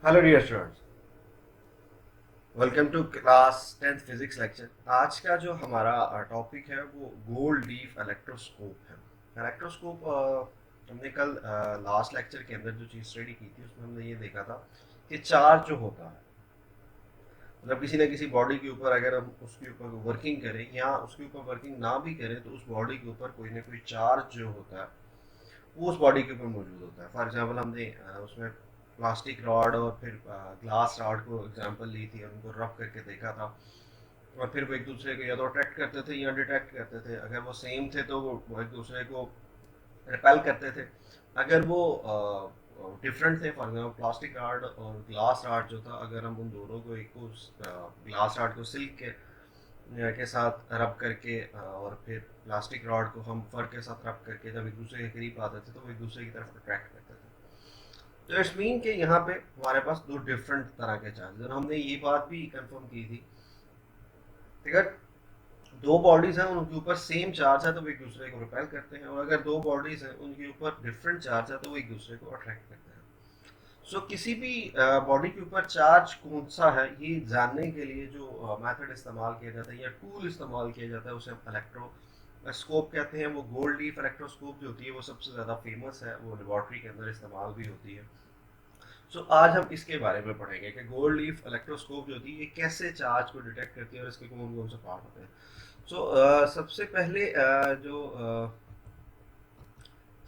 Hello dear students, welcome to class 10th physics lecture. आज का जो हमारा टॉपिक है वो गोल्ड लीफ इलेक्ट्रोस्कोप है। इलेक्ट्रोस्कोप हमने कल लास्ट लेक्चर के अंदर जो चीज़ स्टडी की थी उसमें हमने ये देखा था कि चार्ज जो होता है, मतलब किसी ना किसी बॉडी के ऊपर अगर हम उसके ऊपर वर्किंग करें या उसके ऊपर वर्किंग ना भी करें तो उस बॉडी के ऊपर कोई ना कोई चार्ज जो होता है वो उस बॉडी के ऊपर मौजूद होता है। फॉर एग्जांपल हमने उसमें प्लास्टिक रॉड और फिर ग्लास रॉड को एग्जांपल ली थी और उनको रब करके देखा था, और फिर वो एक दूसरे को या तो अट्रैक्ट करते थे या डिटेक्ट करते थे। अगर वो सेम थे तो वो एक दूसरे को रिपेल करते थे। अगर वो डिफरेंट थे, फॉर एग्जाम्पल प्लास्टिक रॉड और ग्लास रॉड जो था, अगर हम उन दोनों को एक को ग्लास रॉड को सिल्क के साथ रब करके और फिर प्लास्टिक रॉड को हम फर के साथ रब करके जब एक दूसरे के करीब आते थे तो वो एक दूसरे की तरफ अट्रैक्ट करते थे। तो इट्स मीन कि यहाँ पे हमारे पास दो डिफरेंट तरह के चार्ज, और हमने ये बात भी कंफर्म की थी कि अगर दो बॉडीज हैं उनके ऊपर सेम चार्ज है तो वो एक दूसरे को रिपेल करते हैं, और अगर दो बॉडीज हैं उनके ऊपर डिफरेंट चार्ज है तो वो एक दूसरे को अट्रैक्ट करते हैं। किसी भी बॉडी के ऊपर चार्ज कौन सा है ये जानने के लिए जो मेथड इस्तेमाल किया जाता है या टूल इस्तेमाल किया जाता है उसे हम इलेक्ट्रोस्कोप कहते हैं। वो गोल्ड लीफ इलेक्ट्रोस्कोप जो होती है वो सबसे ज़्यादा फेमस है, वो लेबॉर्ट्री के अंदर इस्तेमाल भी होती है। आज हम इसके बारे में पढ़ेंगे कि गोल्ड लीफ इलेक्ट्रोस्कोप जो होती है ये कैसे चार्ज को डिटेक्ट करती है और इसके कौन कौन से पार्ट होते हैं। सबसे पहले जो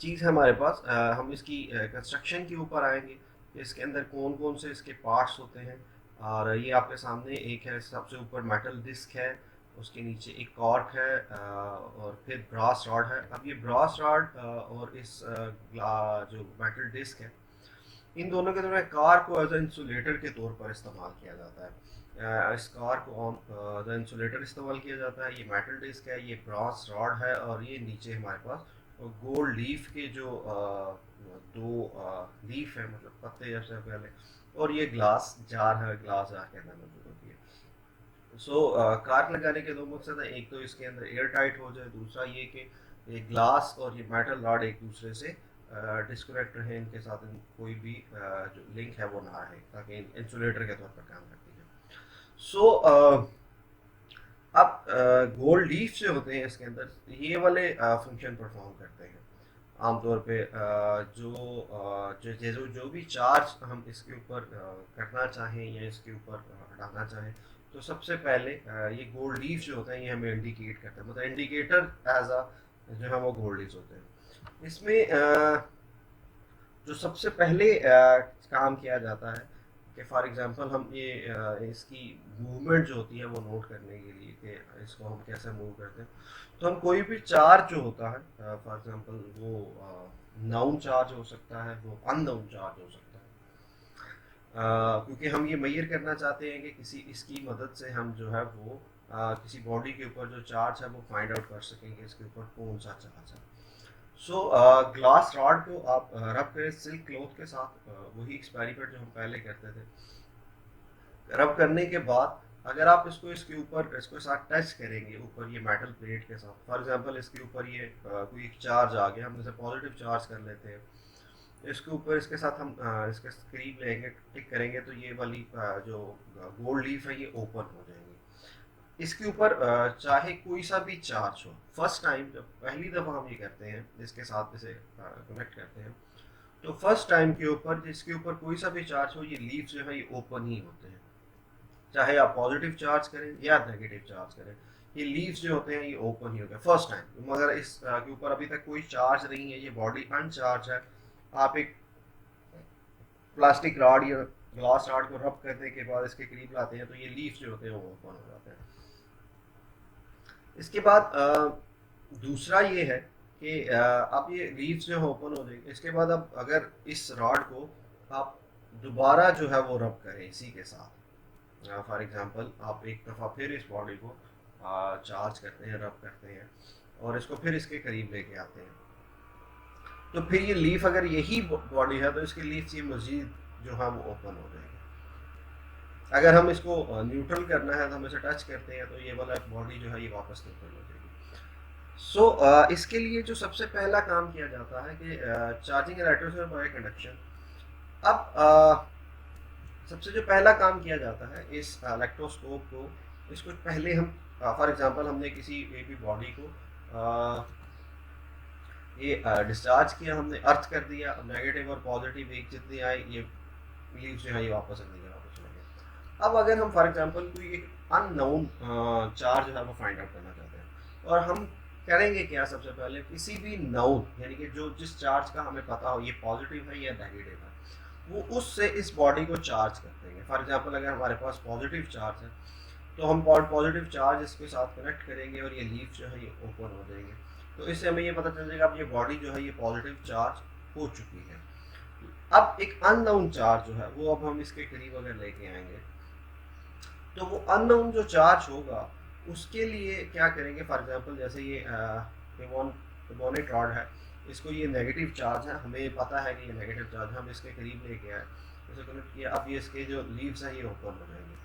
चीज़ है हमारे पास, हम इसकी कंस्ट्रक्शन के ऊपर आएंगे। इसके अंदर कौन कौन से इसके पार्ट्स होते हैं, और ये आपके सामने एक है, सबसे ऊपर मेटल डिस्क है, उसके नीचे एक कॉर्क है, और फिर ब्रास रॉड है। अब ये ब्रास रॉड और इस जो मेटल डिस्क है, इन दोनों के दौरान कार को एज इंसुलेटर के तौर पर इस्तेमाल किया जाता है। इस कार को एज इंसुलेटर इस्तेमाल किया जाता है। ये मेटल डिस्क है, ये ब्रास रॉड है, और ये नीचे हमारे पास गोल्ड लीफ के जो दो लीफ है, मतलब पत्ते जैसे पहले, और ये ग्लास जार है, ग्लास जार के अंदर मौजूद होती है। कार्क लगाने के दो मकसद है, एक तो इसके अंदर एयर टाइट हो जाए, दूसरा ये कि ये ग्लास और ये मेटल रॉड एक दूसरे से डिस्कनेक्ट रहे, इनके साथ कोई भी जो लिंक है वो ना रहे, ताकि इंसुलेटर के तौर पर काम करती है। सो अब गोल्ड लीफ जो होते हैं इसके अंदर ये वाले फंक्शन परफॉर्म करते हैं आमतौर पे। जो भी चार्ज हम इसके ऊपर करना चाहें या इसके ऊपर हटाना चाहें, तो सबसे पहले ये गोल्ड लीफ जो होते हैं ये हमें इंडिकेट करते हैं, मतलब इंडिकेटर एज अ जो है वो गोल्ड लीफ होते हैं। इसमें जो सबसे पहले काम किया जाता है कि फॉर एग्जांपल हम ये इसकी मूवमेंट जो होती है वो नोट करने के लिए कि इसको हम कैसे मूव करते हैं, तो हम कोई भी चार्ज जो होता है, फॉर एग्जांपल वो नाउन चार्ज हो सकता है, वो अननाउन चार्ज हो सकता है, क्योंकि हम ये मेजर करना चाहते हैं कि किसी इसकी मदद से हम जो है वो किसी बॉडी के ऊपर जो चार्ज है वो फाइंड आउट कर सकेंगे इसके ऊपर कौन सा चार्ज है। ग्लास रॉड को आप रब करें सिल्क क्लॉथ के साथ, वही एक्सपेरिमेंट जो हम पहले करते थे। रब करने के बाद अगर आप इसको इसके ऊपर इसके साथ टच करेंगे ऊपर ये मेटल प्लेट के साथ, फॉर एग्जांपल इसके ऊपर ये कोई एक चार्ज आ गया, हम इसे पॉजिटिव चार्ज कर लेते हैं, इसके ऊपर इसके साथ हम इसके करीब लेंगे, टिक करेंगे, तो ये वाली जो गोल्ड लीफ है ये ओपन हो जाएंगी। इसके ऊपर चाहे कोई सा भी चार्ज हो, फर्स्ट टाइम जब पहली दफ़ा हम ये करते हैं इसके साथ इसे कनेक्ट करते हैं, तो फर्स्ट टाइम के ऊपर जिसके ऊपर कोई सा भी चार्ज हो ये लीफ जो है ये ओपन ही होते हैं। चाहे आप पॉजिटिव चार्ज करें या नेगेटिव चार्ज करें, ये लीव्स जो होते हैं ये ओपन ही होते हैं फर्स्ट टाइम। मगर इस के ऊपर अभी तक कोई चार्ज नहीं है, ये बॉडी अनचार्ज है, आप एक प्लास्टिक रॉड या ग्लास रॉड को रब करने के बाद इसके करीब लाते हैं तो ये लीव्स जो होते हैं वो ओपन हो जाते हैं। इसके बाद दूसरा ये है कि अब ये लीव्स जो है ओपन हो जाएंगे। इसके बाद अब अगर इस रॉड को आप दोबारा जो है वो रब करें इसी के साथ, फॉर एग्जांपल आप एक दफ़ा फिर इस बॉडी को चार्ज करते हैं, रब करते हैं, और इसको फिर इसके करीब लेके आते हैं, तो फिर ये लीफ अगर यही बॉडी है तो इसकी लीफ ये मजीद जो है वो ओपन हो जाएगी। अगर हम इसको न्यूट्रल करना है तो हम इसे टच करते हैं तो ये वाला बॉडी जो है ये वापस न्यूट्रल हो जाएगी। इसके लिए जो सबसे पहला काम किया जाता है कि चार्जिंग इलेक्ट्रोड बाय कंडक्शन। अब सबसे जो पहला काम किया जाता है इस इलेक्ट्रोस्कोप को, इसको पहले हम फॉर एग्जांपल हमने किसी भी बॉडी को ये डिस्चार्ज किया, हमने अर्थ कर दिया, अब नेगेटिव और पॉजिटिव एक जितने आए ये लीव से ये वापस अपनी जगह पर चले गए। अब अगर हम फॉर एग्जांपल कोई एक अननोन चार्ज जो है वो फाइंड आउट करना चाहते हैं, और हम करेंगे क्या, सबसे पहले किसी भी नाउन यानी कि जो जिस चार्ज का हमें पता हो ये पॉजिटिव है या नेगेटिव है, वो उससे इस बॉडी को चार्ज कर देंगे। फॉर एग्जांपल अगर हमारे पास पॉजिटिव चार्ज है तो हम पॉजिटिव चार्ज इसके साथ कनेक्ट करेंगे और ये लीफ जो है ये ओपन हो जाएंगे। तो इससे हमें ये पता चल जाएगा अब ये बॉडी जो है ये पॉजिटिव चार्ज हो चुकी है। अब एक अननोन चार्ज जो है वो अब हम इसके करीब अगर लेके आएंगे तो वो अननोन जो चार्ज होगा उसके लिए क्या करेंगे, फॉर एग्जांपल जैसे ये इबोनिक रॉड है, इसको ये नेगेटिव चार्ज है, हमें पता है कि ये नेगेटिव चार्ज है, हम इसके करीब लेके आए, जैसे कनेक्ट किया, अब ये इसके जो लीव्स हैं ये ओपन हो जाएंगे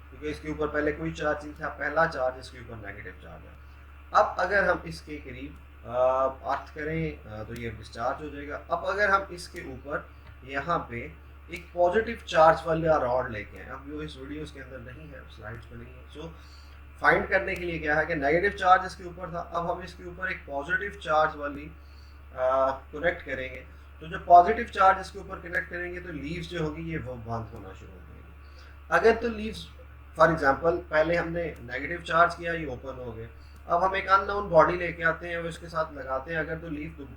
क्योंकि इसके ऊपर पहले कोई चार्ज नहीं था, पहला चार्ज इसके ऊपर नेगेटिव चार्ज है। अब अगर हम इसके करीब अर्थ करें तो ये डिस्चार्ज हो जाएगा। अब अगर हम इसके ऊपर यहाँ पे एक पॉजिटिव चार्ज वाला रॉड लेके आए, अब वो इस वीडियोस के अंदर नहीं है, स्लाइड्स पे नहीं है, सो फाइंड करने के लिए क्या है कि नेगेटिव चार्ज इसके ऊपर था, अब हम इसके ऊपर एक पॉजिटिव चार्ज वाली कनेक्ट करेंगे। तो जब पॉजिटिव चार्ज इसके ऊपर कनेक्ट करेंगे तो लीव्स जो होगी ये वो बंद होना शुरू हो जाएगी। अगर तो लीव्स फॉर एग्जांपल पहले हमने नेगेटिव चार्ज किया, ये ओपन हो गए, अब हम एक अननोन बॉडी लेके आते हैं और इसके साथ लगाते हैं, अगर तो लीव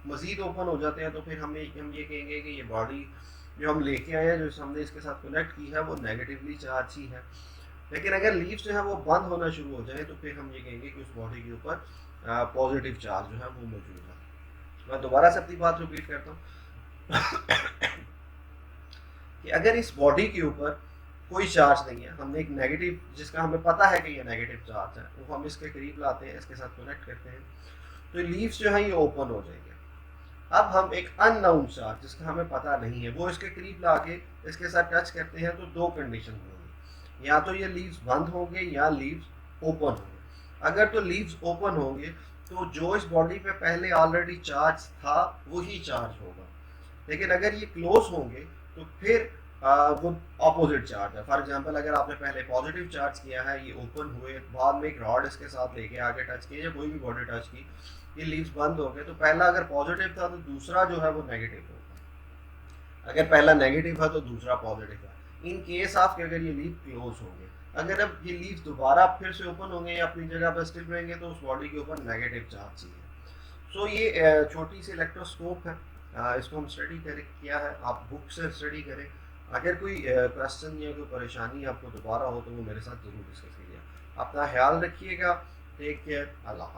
मजीद ओपन हो जाते हैं तो फिर हम ये कहेंगे कि ये बॉडी जो हम लेके आए हैं, जो हमने इसके साथ कनेक्ट की है वो नेगेटिवली चार्ज ही है। लेकिन अगर लीव्स जो है वो बंद होना शुरू हो जाए तो फिर हम ये कहेंगे कि उस बॉडी के ऊपर पॉजिटिव चार्ज जो है वो मौजूद है। मैं दोबारा से अपनी बात रिपीट करता हूँ कि अगर इस बॉडी के ऊपर कोई चार्ज नहीं है, हमने एक नेगेटिव जिसका हमें पता है कि ये नेगेटिव चार्ज है, वो हम इसके करीब लाते हैं, इसके साथ कनेक्ट करते हैं, तो लीव्स जो है ये ओपन हो जाएंगे। अब हम एक अननोन चार्ज जिसका हमें पता नहीं है वो इसके करीब लाके इसके साथ टच करते हैं, तो दो कंडीशन होंगी, या तो ये लीव्स बंद होंगे या लीव्स ओपन होंगे। अगर तो लीव्स ओपन होंगे तो जो इस बॉडी पे पहले ऑलरेडी चार्ज था वही चार्ज होगा, लेकिन अगर ये क्लोज होंगे तो फिर वो ऑपोजिट चार्ज है। फॉर एग्जांपल अगर आपने पहले पॉजिटिव चार्ज किया है, ये ओपन हुए, बाद में एक रॉड इसके साथ लेके आगे टच किया या कोई भी बॉडी टच की, ये लीव्स बंद हो गए, तो पहला अगर पॉजिटिव था तो दूसरा जो है वो नेगेटिव होगा, अगर पहला नेगेटिव है तो दूसरा पॉजिटिव है। इन केस ऑफ अगर ये लीव क्लोज होंगे, अगर अब ये लीव दोबारा फिर से ओपन होंगे या अपनी जगह पर स्टिल रहेंगे तो उस बॉडी के ऊपर नेगेटिव चार्ज ही है। सो ये छोटी सी इलेक्ट्रोस्कोप है, इसको हम स्टडी किया है, आप बुक से स्टडी करें। अगर कोई क्वेश्चन या कोई परेशानी आपको दोबारा हो तो वो मेरे साथ ज़रूर डिस्कस कीजिए। अपना ख्याल रखिएगा, टेक केयर, अल्लाह हाफ़िज़।